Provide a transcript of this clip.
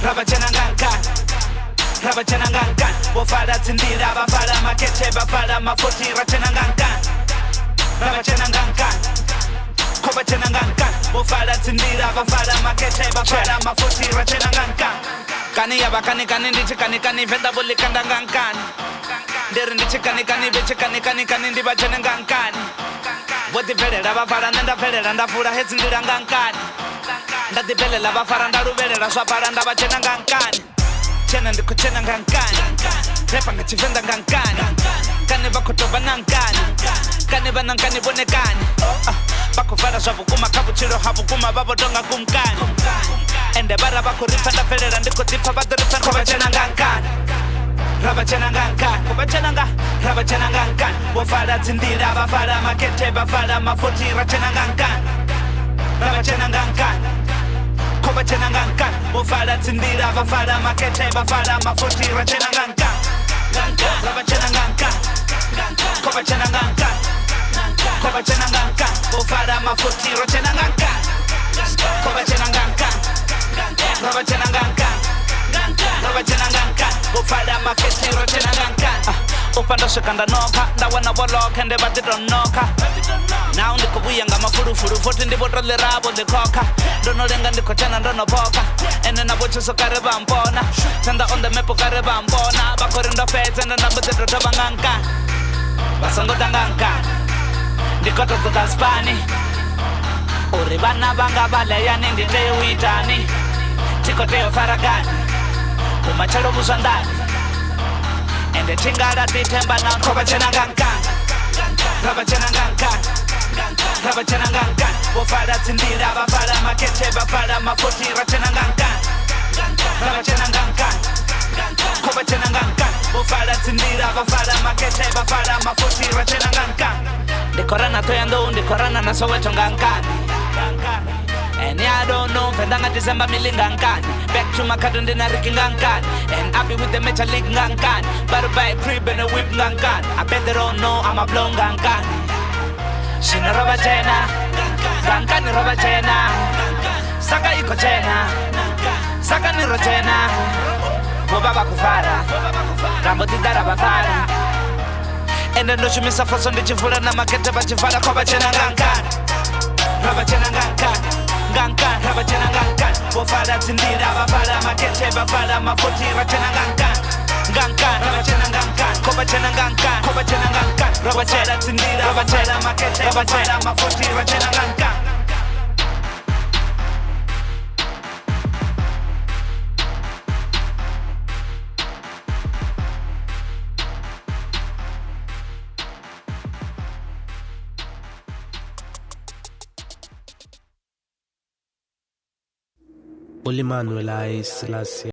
Rabajanangankan, Rabajanangankan, Wofada Tindira, Bafada Makete, Bafada Mafoti, Rajanangankan, Rabajanangankan, Kobajanangankan, Wofada Tindira, Bafada Makete, Bafada Mafoti, Rajanangankan. Kani Yabakani Kani Nichikani Kani Vendabuli Kandangankan. There in the Chikani Kani Vichikani Kani Kani Dibajanangankan. What the Pere, Bafada and the Pere and the Fuda heads in the Rangankan. That the Pele Lava Faranda Rubere, Rasaparanda Bajanangankan. Chenan the Kuchenangankan. Repanga Chivendangankan. Kanibakoto Banankan. Kanibanangani Bonekan. Bakufara Sabukuma Kapuchiro Habukuma Babodonga Kumkan. And the Barabako Rifanda Pele and the Kotipa Badrifan Kobajanangankan. Rabajanangankan, Kobajananga, Rabajanangankan. Wafada Tindira, Bafada Makete, Bafada Mafoti, Rajanangankan. Rabajanangankan, Kobajanangankan. Wafada Tindira, Bafada Makete, Bafada Mafoti, Rajanangankan. Rabajanangankan, Kobajanangankan. Kobajanangankan, Wafada Mafoti, Rajanangankan. Kobajanangankan, Rabajanangankan. Rabajanangankan, Wafada Mafoti, Rajanangankan. Upanda shakanda noka, ndawana waloka, and they don't noka. Now the Kubuyanga Mafuru, voting the bottle the rabo, the coca. Don't know the Kochana, don't know Poka. And then I watch a Carabambona. Send on the Mepo Carabambona, Bakor in the face and the number the Rotabanganka. Basango Tanganka, the Coto Taspani. Uribana Banga Balayan in the day Witani. Ticoteo Faragan, Umacharo Musandani. And the Tingada de Tembana, Kobajanangankan, Rabajanangankan, Rabajanangankan, Wafada Tindira, Bafada Makete, Bafada Mafoti, Rajanangankan, Rabajanangankan, Kobajanangankan, Wafada Tindira, Bafada Makete, Bafada Mafoti, Rajanangankan. The Korana Toyando, the Korana Nasowetongankan. And I don't know, Fendanga December Milingankan. Back to my cotton dinner Rikingankan. And happy with the metal league Gankan. But by a crib and a whip Gankan. I bet they don't know I'm a blown Gankan. Shina Robajena, Gankan Robajena, Saka Ikojena, Saka Nirojena, Wababa Kufara, Rambotidara Bafara. And then no she miss a for Sunday Chifula Namaketa Bachifara Kobajanangankan. Rabajanangankan. Gankan, Rabajanangankan, Wafada Tindira, Bafada Makete, Bafada Mafoti, Rajanangankan. Gankan, Rabajanangankan, Kobajanangankan, Kobajanangankan, Rabajada Tindira, Bafada Makete, Bafada Mafoti, Rajanangankan. Ulimanuel I Selassie